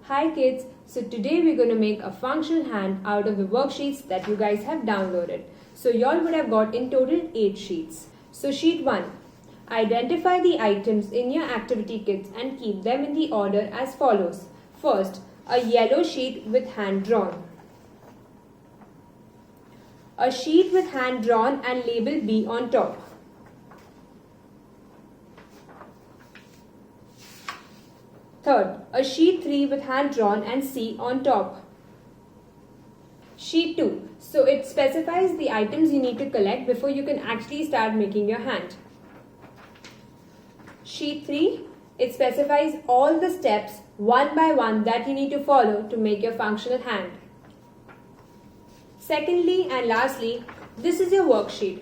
Hi kids, so today we're going to make a functional hand out of the worksheets that you guys have downloaded. So y'all would have got in total 8 sheets. So sheet 1. Identify the items in your activity kits and keep them in the order as follows. First, a yellow sheet with hand drawn. A sheet with hand drawn and label B on top. Third, a sheet 3 with hand drawn and C on top. Sheet 2. So it specifies the items you need to collect before you can actually start making your hand. Sheet 3. It specifies all the steps one by one that you need to follow to make your functional hand. Secondly and lastly, this is your worksheet.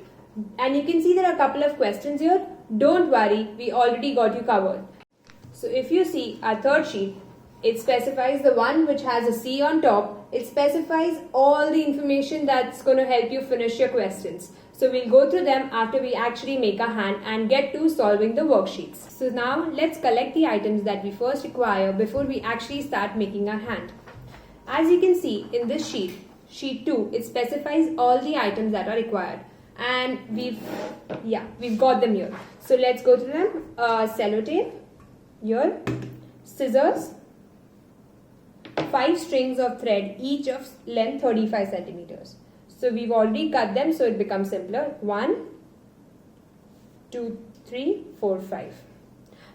And you can see there are a couple of questions here. Don't worry, we already got you covered. So if you see our third sheet, it specifies the one which has a C on top. It specifies all the information that's going to help you finish your questions. So we'll go through them after we actually make our hand and get to solving the worksheets. So now let's collect the items that we first require before we actually start making our hand. As you can see in this sheet, sheet 2, it specifies all the items that are required. And we've got them here. So let's go through them. Sellotape. Here, scissors, 5 strings of thread, each of length 35 centimeters. So we've already cut them, so it becomes simpler. 1, 2, 3, 4, 5.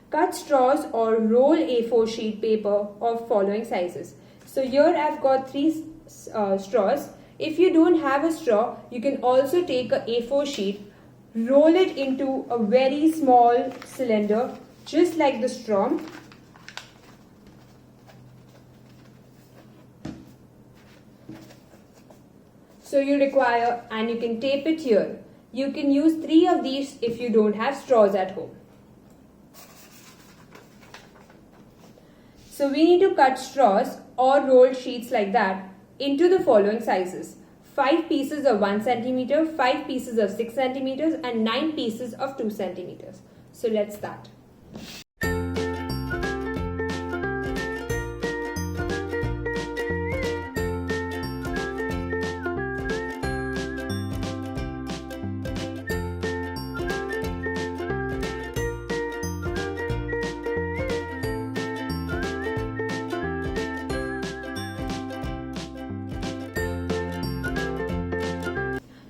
Cut straws or roll A4 sheet paper of following sizes. So here I've got 3 straws. If you don't have a straw, you can also take a A4 sheet, roll it into a very small cylinder, just like the straw. So you require, and you can tape it here. You can use 3 of these if you don't have straws at home. So we need to cut straws or roll sheets like that into the following sizes. 5 pieces of 1 centimeter, 5 pieces of 6 centimeters and 9 pieces of 2 centimeters. So let's start.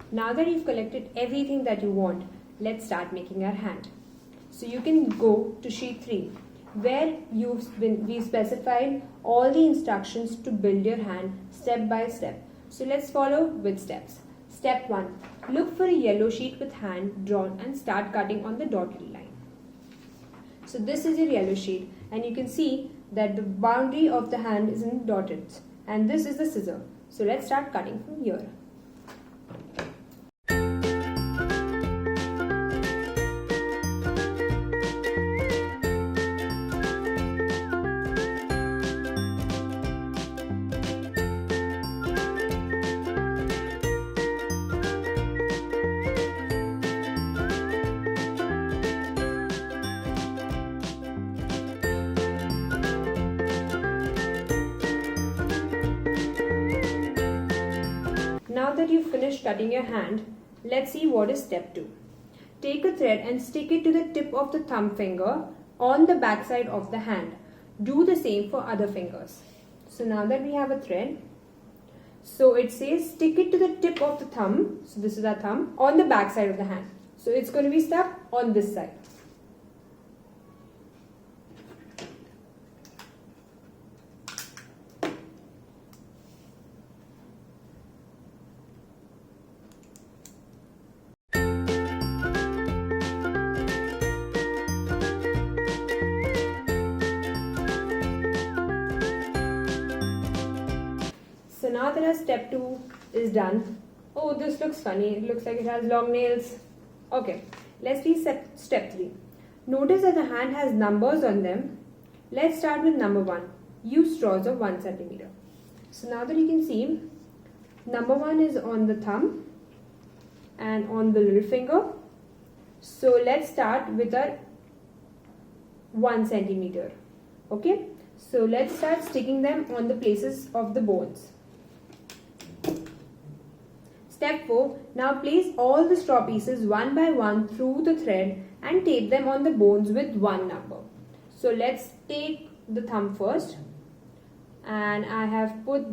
Now that you've collected everything that you want, let's start making our hand. So you can go to sheet 3 where we've specified all the instructions to build your hand step by step. So let's follow with steps. Step 1. Look for a yellow sheet with hand drawn and start cutting on the dotted line. So this is your yellow sheet and you can see that the boundary of the hand is in dotted and this is the scissor. So let's start cutting from here. Now that you've finished cutting your hand, let's see what is step 2. Take a thread and stick it to the tip of the thumb finger on the back side of the hand. Do the same for other fingers. So now that we have a thread, so it says stick it to the tip of the thumb, so this is our thumb, on the back side of the hand. So it's going to be stuck on this side. So now that our step 2 is done, oh, this looks funny. It looks like it has long nails. Okay, let's see step 3. Notice that the hand has numbers on them. Let's start with number 1. Use straws of 1 centimeter. So now that you can see, number 1 is on the thumb and on the little finger. So let's start with our 1 centimeter. Okay, So let's start sticking them on the places of the bones. Step 4. Now place all the straw pieces one by one through the thread and tape them on the bones with one number. So let's take the thumb first, and I have put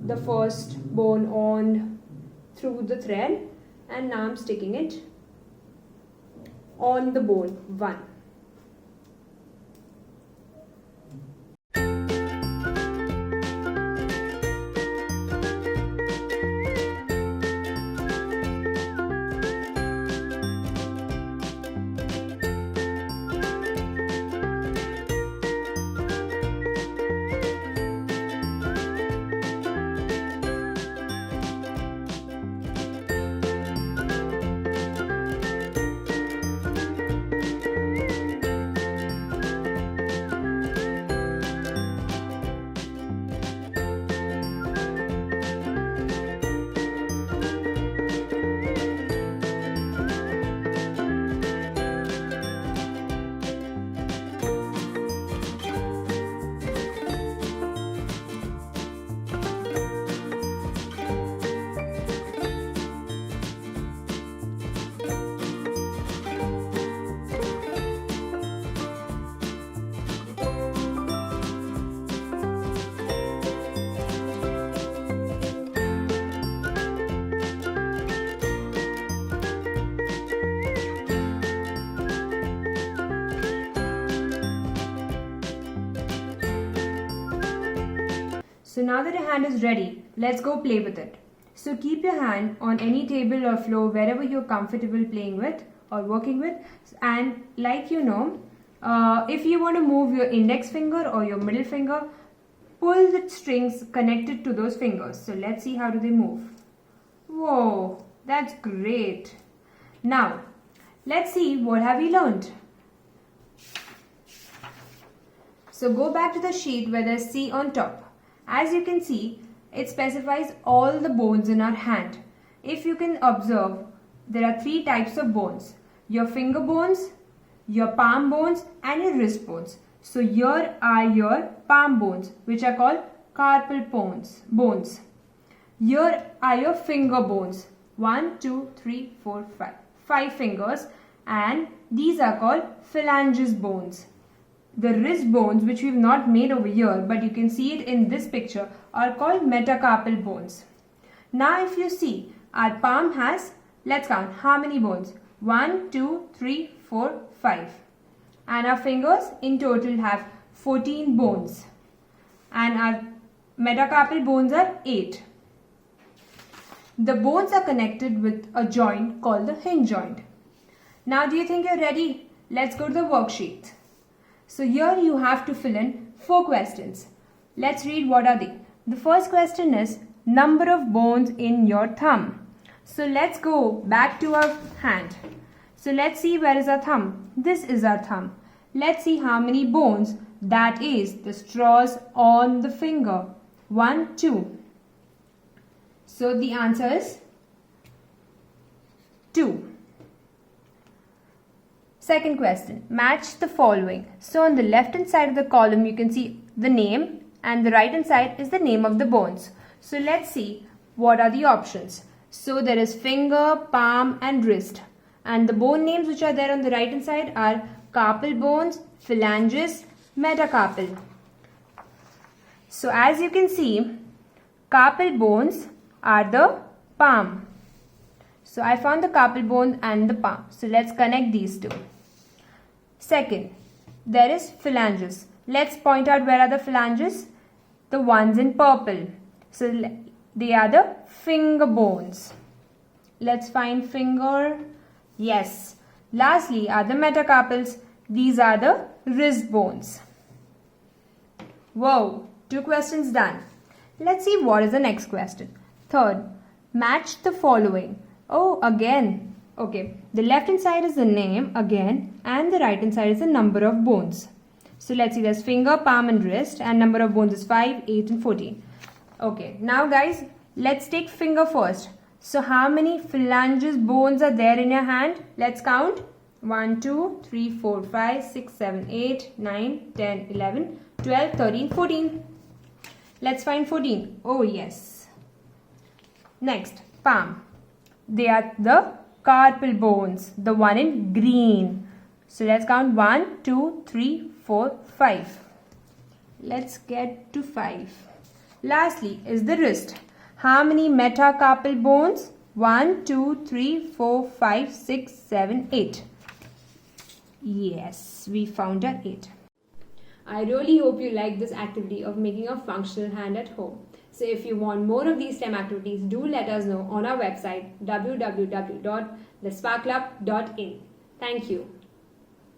the first bone on through the thread, and now I'm sticking it on the bone 1. So now that your hand is ready, let's go play with it. So keep your hand on any table or floor wherever you're comfortable playing with or working with. And like you know, if you want to move your index finger or your middle finger, pull the strings connected to those fingers. So let's see how do they move. Whoa, that's great. Now, let's see what have we learned. So go back to the sheet where there's C on top. As you can see, it specifies all the bones in our hand. If you can observe, there are 3 types of bones. Your finger bones, your palm bones and your wrist bones. So here are your palm bones, which are called carpal bones. Here are your finger bones. 1, 2, 3, 4, 5. 5 fingers, and these are called phalanges bones. The wrist bones, which we've not made over here, but you can see it in this picture, are called metacarpal bones. Now if you see, our palm has, let's count, how many bones? 1, 2, 3, 4, 5. And our fingers in total have 14 bones. And our metacarpal bones are 8. The bones are connected with a joint called the hinge joint. Now do you think you're ready? Let's go to the worksheet. So here you have to fill in 4 questions. Let's read what are they. The first question is number of bones in your thumb. So let's go back to our hand. So let's see where is our thumb. This is our thumb. Let's see how many bones, that is the straws on the finger. 1, 2. So the answer is 2. Second question, match the following. So on the left hand side of the column you can see the name, and the right hand side is the name of the bones. So let's see what are the options. So there is finger, palm and wrist, and the bone names which are there on the right hand side are carpal bones, phalanges, metacarpal. So as you can see, carpal bones are the palm. So I found the carpal bone and the palm. So let's connect these two. Second, there is phalanges. Let's point out where are the phalanges? The ones in purple. So they are the finger bones. Let's find finger. Yes. Lastly are the metacarpals. These are the wrist bones. Whoa, 2 questions done. Let's see what is the next question. Third, match the following. Oh, again. Okay, the left hand side is the name again, and the right hand side is the number of bones. So let's see, there's finger, palm and wrist, and number of bones is 5, 8 and 14. Okay, now guys, let's take finger first. So how many phalanges bones are there in your hand? Let's count. 1, 2, 3, 4, 5, 6, 7, 8, 9, 10, 11, 12, 13, 14. Let's find 14. Oh yes. Next, palm. They are the carpal bones, the one in green. So let's count 1, 2, 3, 4, 5. Let's get to 5. Lastly is the wrist. How many metacarpal bones? 1, 2, 3, 4, 5, 6, 7, 8. Yes, we found our 8. I really hope you like this activity of making a functional hand at home. So if you want more of these STEM activities, do let us know on our website www.thesparklab.in. Thank you.